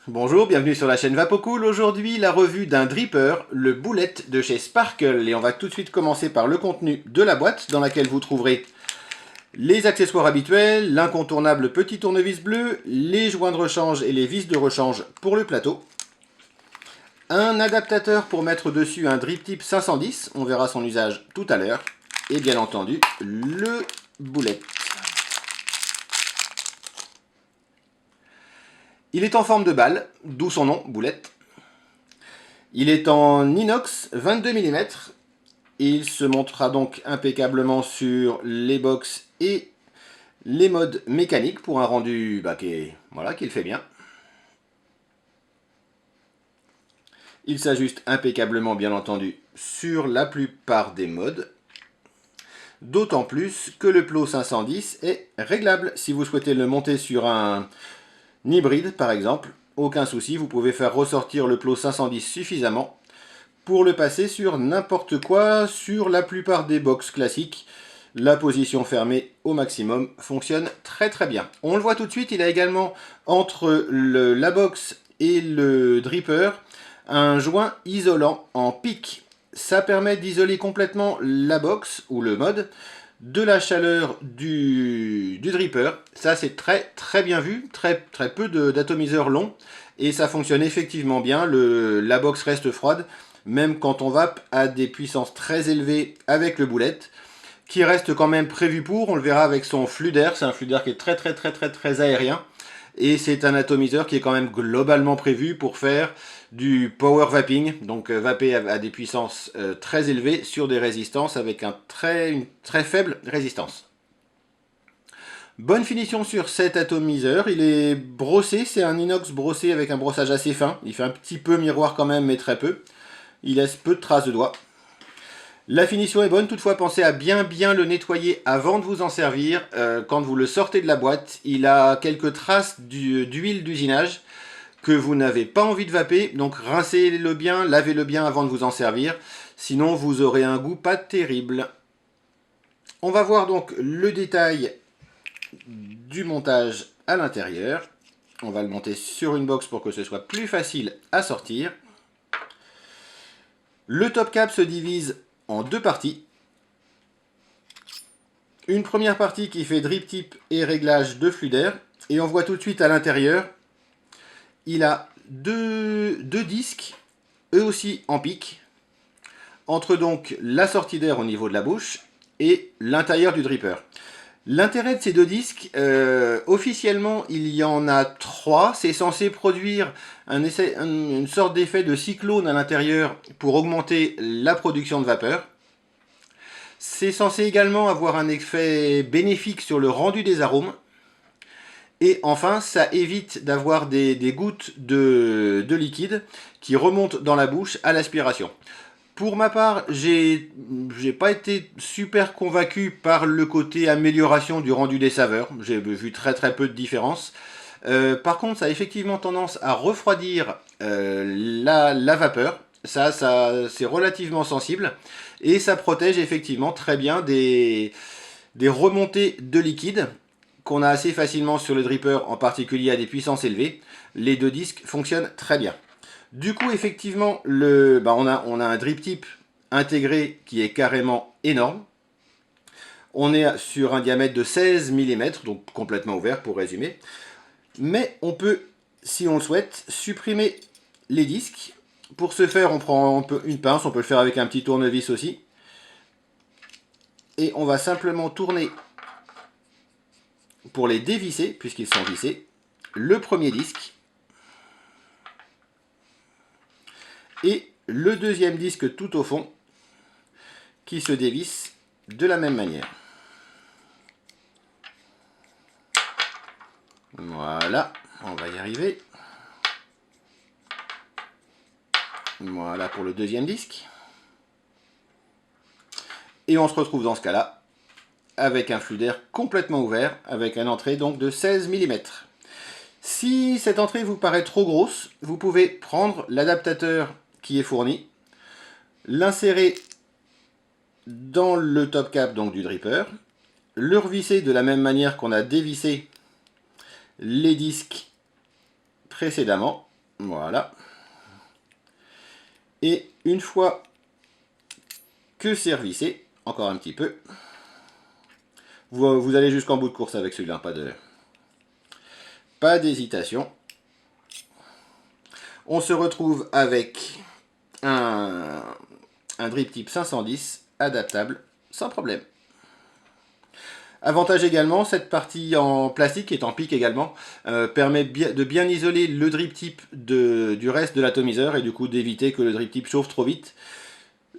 Bonjour, bienvenue sur la chaîne Vapocool. Aujourd'hui, la revue d'un dripper, le Boulette de chez Sparkle. Et on va tout de suite commencer par le contenu de la boîte, dans laquelle vous trouverez les accessoires habituels, l'incontournable petit tournevis bleu, les joints de rechange et les vis de rechange pour le plateau, un adaptateur pour mettre dessus un drip tip 510, on verra son usage tout à l'heure, et bien entendu, le Boulette. Il est en forme de balle, d'où son nom, Boulette. Il est en inox 22 mm. Il se montera donc impeccablement sur les box et les modes mécaniques pour un rendu qui le fait bien. Il s'ajuste impeccablement bien entendu sur la plupart des modes. D'autant plus que le plot 510 est réglable. Si vous souhaitez le monter sur un hybride par exemple, aucun souci, vous pouvez faire ressortir le plot 510 suffisamment pour le passer sur n'importe quoi. Sur la plupart des box classiques, la position fermée au maximum fonctionne très très bien. On le voit tout de suite, il a également entre la box et le dripper un joint isolant en pic. Ça permet d'isoler complètement la box ou le mode de la chaleur du dripper. Ça c'est très très bien vu, très peu d'atomiseurs longs et ça fonctionne effectivement bien. La box reste froide même quand on vape à des puissances très élevées avec le Boulette, qui reste quand même prévu pour, on le verra avec son flux d'air. C'est un flux d'air qui est très aérien et c'est un atomiseur qui est quand même globalement prévu pour faire du power vaping, donc vaper à des puissances très élevées sur des résistances avec une très faible résistance. Bonne finition sur cet atomiseur, il est brossé, c'est un inox brossé avec un brossage assez fin, il fait un petit peu miroir quand même mais très peu, il laisse peu de traces de doigts. La finition est bonne, toutefois pensez à bien le nettoyer avant de vous en servir. Quand vous le sortez de la boîte, il a quelques traces d'huile d'usinage que vous n'avez pas envie de vaper, donc rincez-le bien, lavez-le bien avant de vous en servir, sinon vous aurez un goût pas terrible. On va voir donc le détail du montage à l'intérieur. On va le monter sur une box pour que ce soit plus facile à sortir. Le top cap se divise en deux parties. Une première partie qui fait drip tip et réglage de flux d'air. Et on voit tout de suite à l'intérieur, il a deux disques, eux aussi en pic, entre donc la sortie d'air au niveau de la bouche et l'intérieur du dripper. L'intérêt de ces deux disques, officiellement il y en a trois. C'est censé produire une sorte d'effet de cyclone à l'intérieur pour augmenter la production de vapeur. C'est censé également avoir un effet bénéfique sur le rendu des arômes. Et enfin, ça évite d'avoir des gouttes de liquide qui remontent dans la bouche à l'aspiration. Pour ma part, j'ai pas été super convaincu par le côté amélioration du rendu des saveurs. J'ai vu très peu de différence. Par contre, ça a effectivement tendance à refroidir la vapeur. Ça c'est relativement sensible. Et ça protège effectivement très bien des remontées de liquide qu'on a assez facilement sur le dripper, en particulier à des puissances élevées. Les deux disques fonctionnent très bien. Du coup, effectivement, on a un drip tip intégré qui est carrément énorme. On est sur un diamètre de 16 mm, donc complètement ouvert pour résumer. Mais on peut, si on le souhaite, supprimer les disques. Pour ce faire, on prend une pince, on peut le faire avec un petit tournevis aussi. Et on va simplement tourner pour les dévisser, puisqu'ils sont vissés, le premier disque et le deuxième disque tout au fond qui se dévisse de la même manière. Voilà, on va y arriver. Voilà pour le deuxième disque. Et on se retrouve dans ce cas-là avec un flux d'air complètement ouvert, avec une entrée donc de 16 mm. Si cette entrée vous paraît trop grosse, vous pouvez prendre l'adaptateur qui est fourni, l'insérer dans le top cap donc du dripper, le revisser de la même manière qu'on a dévissé les disques précédemment, Voilà. Et une fois que c'est revissé, encore un petit peu, vous allez jusqu'en bout de course avec celui-là, pas d'hésitation. On se retrouve avec un drip tip 510 adaptable sans problème. Avantage également, cette partie en plastique, qui est en pic également, permet de bien isoler le drip tip du reste de l'atomiseur et du coup d'éviter que le drip tip chauffe trop vite.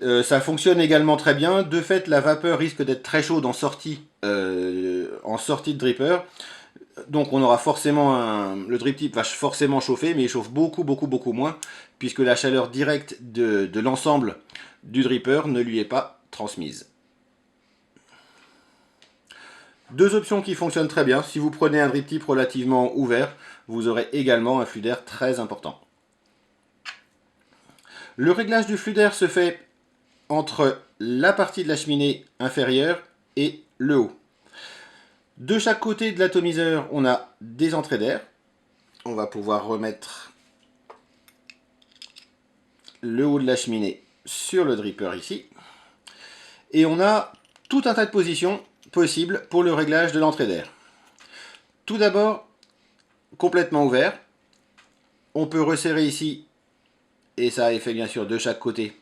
Ça fonctionne également très bien. De fait, la vapeur risque d'être très chaude en sortie de dripper. Donc on aura forcément le drip tip va forcément chauffer, mais il chauffe beaucoup moins, puisque la chaleur directe de l'ensemble du dripper ne lui est pas transmise. Deux options qui fonctionnent très bien. Si vous prenez un drip tip relativement ouvert, vous aurez également un flux d'air très important. Le réglage du flux d'air se fait entre la partie de la cheminée inférieure et le haut. De chaque côté de l'atomiseur, on a des entrées d'air. On va pouvoir remettre le haut de la cheminée sur le dripper ici. Et on a tout un tas de positions possibles pour le réglage de l'entrée d'air. Tout d'abord, complètement ouvert. On peut resserrer ici, et ça est fait bien sûr de chaque côté,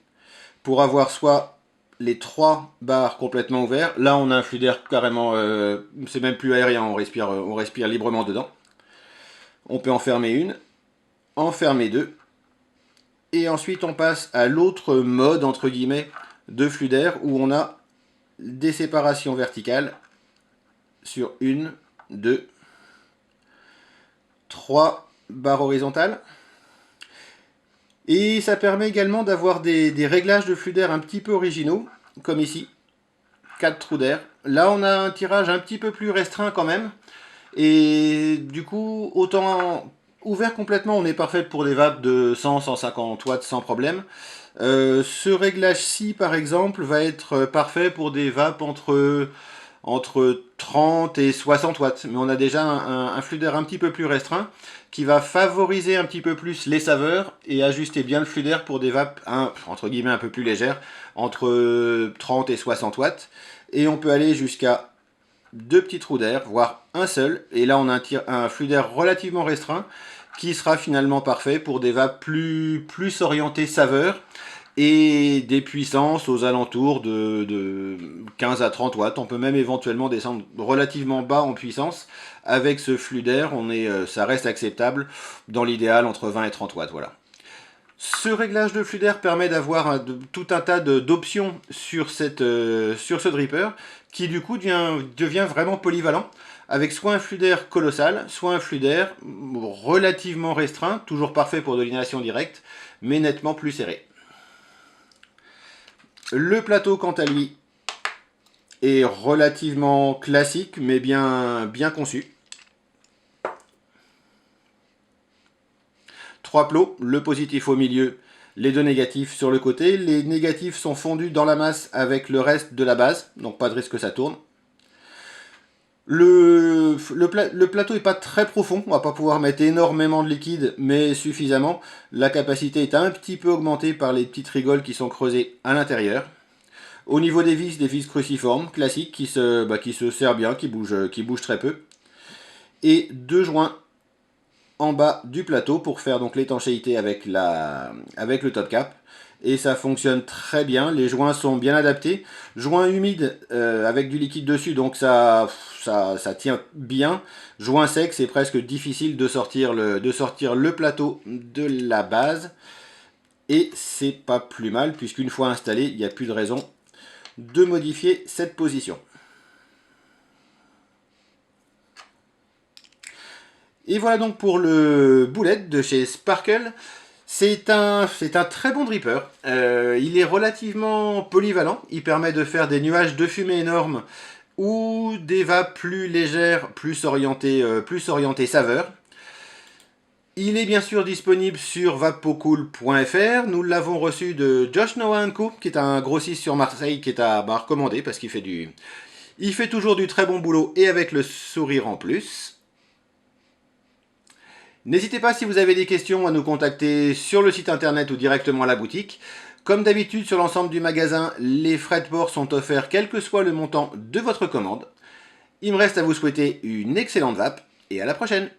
pour avoir soit les 3 barres complètement ouverts. Là, on a un flux d'air carrément, c'est même plus aérien, on respire librement dedans. On peut en fermer une, en fermer deux, et ensuite on passe à l'autre mode, entre guillemets, de flux d'air, où on a des séparations verticales sur 1, 2, 3 barres horizontales. Et ça permet également d'avoir des réglages de flux d'air un petit peu originaux, comme ici, 4 trous d'air. Là, on a un tirage un petit peu plus restreint quand même. Et du coup, autant ouvert complètement, on est parfait pour des vapes de 100-150 watts sans problème. Ce réglage-ci, par exemple, va être parfait pour des vapes entre 30 et 60 watts. Mais on a déjà un flux d'air un petit peu plus restreint qui va favoriser un petit peu plus les saveurs et ajuster bien le flux d'air pour des vapes entre guillemets un peu plus légères, entre 30 et 60 watts. Et on peut aller jusqu'à 2 petits trous d'air, voire un seul. Et là on a un flux d'air relativement restreint qui sera finalement parfait pour des vapes plus orientées saveurs et des puissances aux alentours de 15 à 30 watts. On peut même éventuellement descendre relativement bas en puissance. Avec ce flux d'air, ça reste acceptable. Dans l'idéal, entre 20 et 30 watts. Voilà. Ce réglage de flux d'air permet d'avoir tout un tas d'options sur ce dripper, qui du coup devient vraiment polyvalent, avec soit un flux d'air colossal, soit un flux d'air relativement restreint, toujours parfait pour de l'inhalation directe, mais nettement plus serré. Le plateau, quant à lui, est relativement classique, mais bien conçu. 3 plots, le positif au milieu, les 2 négatifs sur le côté. Les négatifs sont fondus dans la masse avec le reste de la base, donc pas de risque que ça tourne. Le plateau n'est pas très profond, on va pas pouvoir mettre énormément de liquide, mais suffisamment. La capacité est un petit peu augmentée par les petites rigoles qui sont creusées à l'intérieur. Au niveau des vis cruciformes, classiques, qui se serrent bien, qui bougent très peu. Et 2 joints en bas du plateau pour faire donc l'étanchéité avec le top cap. Et ça fonctionne très bien, les joints sont bien adaptés. Joint humide avec du liquide dessus, donc ça tient bien. Joint sec, c'est presque difficile de sortir le plateau de la base. Et c'est pas plus mal, puisqu'une fois installé, il n'y a plus de raison de modifier cette position. Et voilà donc pour le Bullet de chez Sparkle. C'est un très bon dripper. Il est relativement polyvalent. Il permet de faire des nuages de fumée énormes ou des vapes plus légères, plus orientées saveur. Il est bien sûr disponible sur vapocool.fr. Nous l'avons reçu de Josh Noah & Co, qui est un grossiste sur Marseille, qui est à recommander parce qu'il fait toujours du très bon boulot et avec le sourire en plus. N'hésitez pas si vous avez des questions à nous contacter sur le site internet ou directement à la boutique. Comme d'habitude sur l'ensemble du magasin, les frais de port sont offerts quel que soit le montant de votre commande. Il me reste à vous souhaiter une excellente vape et à la prochaine.